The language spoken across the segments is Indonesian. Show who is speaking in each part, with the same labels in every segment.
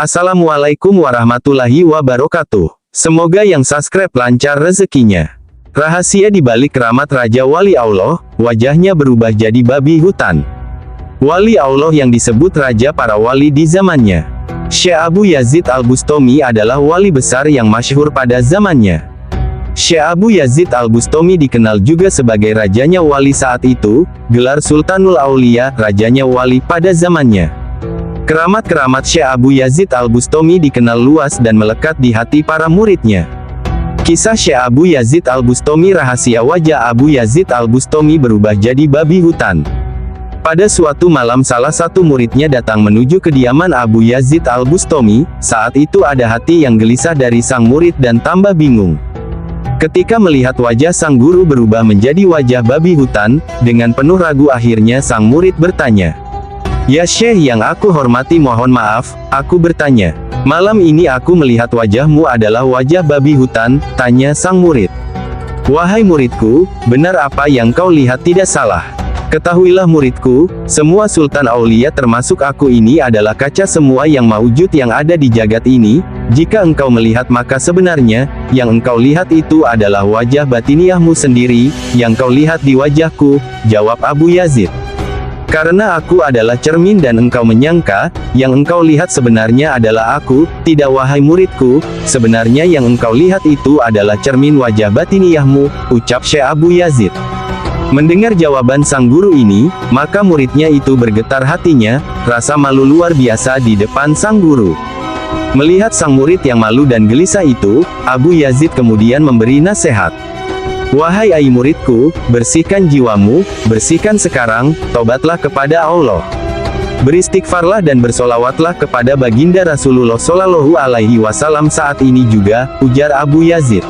Speaker 1: Assalamualaikum warahmatullahi wabarakatuh. Semoga yang subscribe lancar rezekinya. Rahasia di balik keramat Raja Wali Allah, wajahnya berubah jadi babi hutan. Wali Allah yang disebut raja para wali di zamannya. Syekh Abu Yazid Al-Bustami adalah wali besar yang masyhur pada zamannya. Syekh Abu Yazid Al-Bustami dikenal juga sebagai rajanya wali saat itu, gelar Sultanul Aulia, rajanya wali pada zamannya. Keramat-keramat Syekh Abu Yazid Al-Bustami dikenal luas dan melekat di hati para muridnya. Kisah Syekh Abu Yazid Al-Bustami. Rahasia wajah Abu Yazid Al-Bustami berubah jadi babi hutan. Pada suatu malam salah satu muridnya datang menuju kediaman Abu Yazid Al-Bustami. Saat itu ada hati yang gelisah dari sang murid dan tambah bingung. Ketika melihat wajah sang guru berubah menjadi wajah babi hutan, dengan penuh ragu akhirnya sang murid bertanya, "Ya Syekh yang aku hormati, mohon maaf, aku bertanya. Malam ini aku melihat wajahmu adalah wajah babi hutan," tanya sang murid. "Wahai muridku, benar apa yang kau lihat tidak salah. Ketahuilah muridku, semua Sultan Aulia termasuk aku ini adalah kaca semua yang maujud yang ada di jagat ini. Jika engkau melihat maka sebenarnya, yang engkau lihat itu adalah wajah batiniahmu sendiri, yang kau lihat di wajahku," jawab Abu Yazid. "Karena aku adalah cermin dan engkau menyangka, yang engkau lihat sebenarnya adalah aku. Tidak wahai muridku, sebenarnya yang engkau lihat itu adalah cermin wajah batiniahmu," ucap Syekh Abu Yazid. Mendengar jawaban sang guru ini, maka muridnya itu bergetar hatinya, rasa malu luar biasa di depan sang guru. Melihat sang murid yang malu dan gelisah itu, Abu Yazid kemudian memberi nasihat. "Wahai muridku, bersihkan jiwamu, bersihkan sekarang, tobatlah kepada Allah. Beristighfarlah dan bersolawatlah kepada baginda Rasulullah Shallallahu Alaihi Wasallam saat ini juga," ujar Abu Yazid.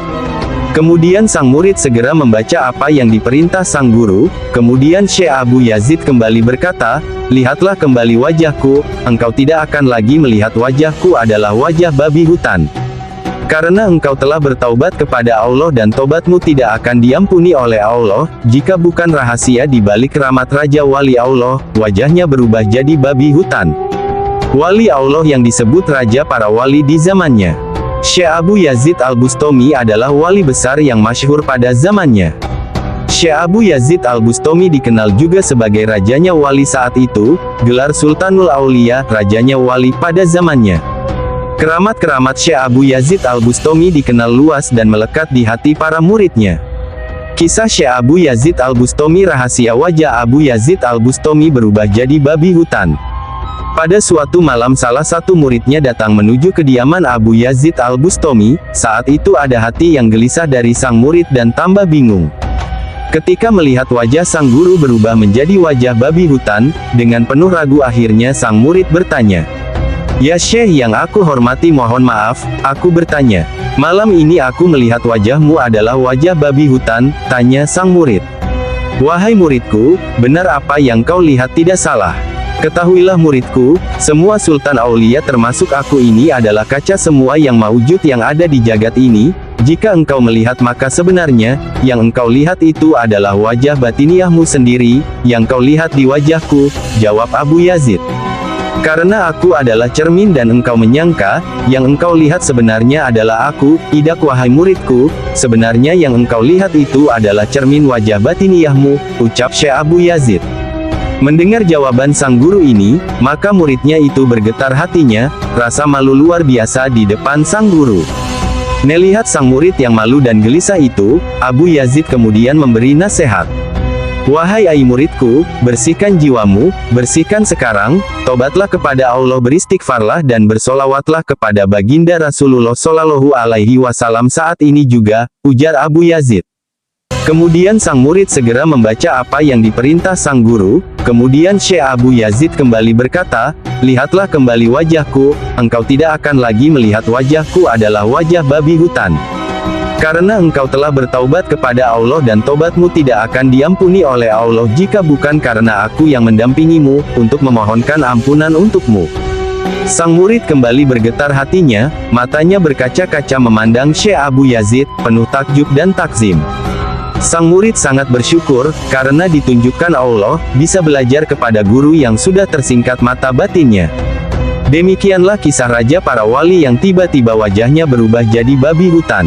Speaker 1: Kemudian sang murid segera membaca apa yang diperintah sang guru. Kemudian Syekh Abu Yazid kembali berkata, "Lihatlah kembali wajahku, engkau tidak akan lagi melihat wajahku adalah wajah babi hutan. Karena engkau telah bertaubat kepada Allah dan tobatmu tidak akan diampuni oleh Allah. Jika bukan rahasia di balik keramat Raja Wali Allah, wajahnya berubah jadi babi hutan." Wali Allah yang disebut raja para wali di zamannya. Syekh Abu Yazid Al-Bustami adalah wali besar yang masyhur pada zamannya. Syekh Abu Yazid Al-Bustami dikenal juga sebagai rajanya wali saat itu, gelar Sultanul Aulia, rajanya wali pada zamannya. Keramat-keramat Syekh Abu Yazid Al-Bustami dikenal luas dan melekat di hati para muridnya. Kisah Syekh Abu Yazid Al-Bustami. Rahasia wajah Abu Yazid Al-Bustami berubah jadi babi hutan. Pada suatu malam salah satu muridnya datang menuju kediaman Abu Yazid Al-Bustami. Saat itu ada hati yang gelisah dari sang murid dan tambah bingung. Ketika melihat wajah sang guru berubah menjadi wajah babi hutan, dengan penuh ragu akhirnya sang murid bertanya, "Ya Syekh yang aku hormati, mohon maaf, aku bertanya. Malam ini aku melihat wajahmu adalah wajah babi hutan," tanya sang murid. "Wahai muridku, benar apa yang kau lihat tidak salah. Ketahuilah muridku, semua Sultan Aulia termasuk aku ini adalah kaca semua yang maujud yang ada di jagat ini. Jika engkau melihat maka sebenarnya, yang engkau lihat itu adalah wajah batiniahmu sendiri, yang kau lihat di wajahku," jawab Abu Yazid. "Karena aku adalah cermin dan engkau menyangka, yang engkau lihat sebenarnya adalah aku. Tidak wahai muridku, sebenarnya yang engkau lihat itu adalah cermin wajah batiniahmu," ucap Syekh Abu Yazid. Mendengar jawaban sang guru ini, maka muridnya itu bergetar hatinya, rasa malu luar biasa di depan sang guru. Melihat sang murid yang malu dan gelisah itu, Abu Yazid kemudian memberi nasihat. "Wahai muridku, bersihkan jiwamu, bersihkan sekarang, tobatlah kepada Allah, beristighfarlah dan bersolawatlah kepada baginda Rasulullah Shallallahu Alaihi Wasallam saat ini juga," ujar Abu Yazid. Kemudian sang murid segera membaca apa yang diperintah sang guru. Kemudian Syekh Abu Yazid kembali berkata, "Lihatlah kembali wajahku, engkau tidak akan lagi melihat wajahku adalah wajah babi hutan. Karena engkau telah bertaubat kepada Allah dan tobatmu tidak akan diampuni oleh Allah jika bukan karena aku yang mendampingimu, untuk memohonkan ampunan untukmu." Sang murid kembali bergetar hatinya, matanya berkaca-kaca memandang Syekh Abu Yazid, penuh takjub dan takzim. Sang murid sangat bersyukur, karena ditunjukkan Allah, bisa belajar kepada guru yang sudah tersingkat mata batinnya. Demikianlah kisah raja para wali yang tiba-tiba wajahnya berubah jadi babi hutan.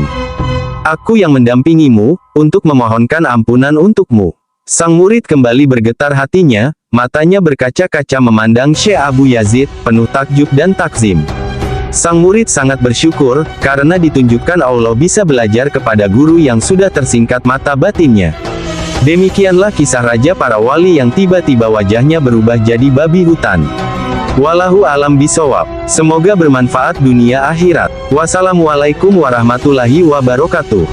Speaker 1: Aku yang mendampingimu, untuk memohonkan ampunan untukmu. Sang murid kembali bergetar hatinya, matanya berkaca-kaca memandang Syekh Abu Yazid, penuh takjub dan takzim. Sang murid sangat bersyukur, karena ditunjukkan Allah bisa belajar kepada guru yang sudah tersingkat mata batinnya. Demikianlah kisah raja para wali yang tiba-tiba wajahnya berubah jadi babi hutan. Wallahu alam bisawab. Semoga bermanfaat dunia akhirat. Wassalamualaikum warahmatullahi wabarakatuh.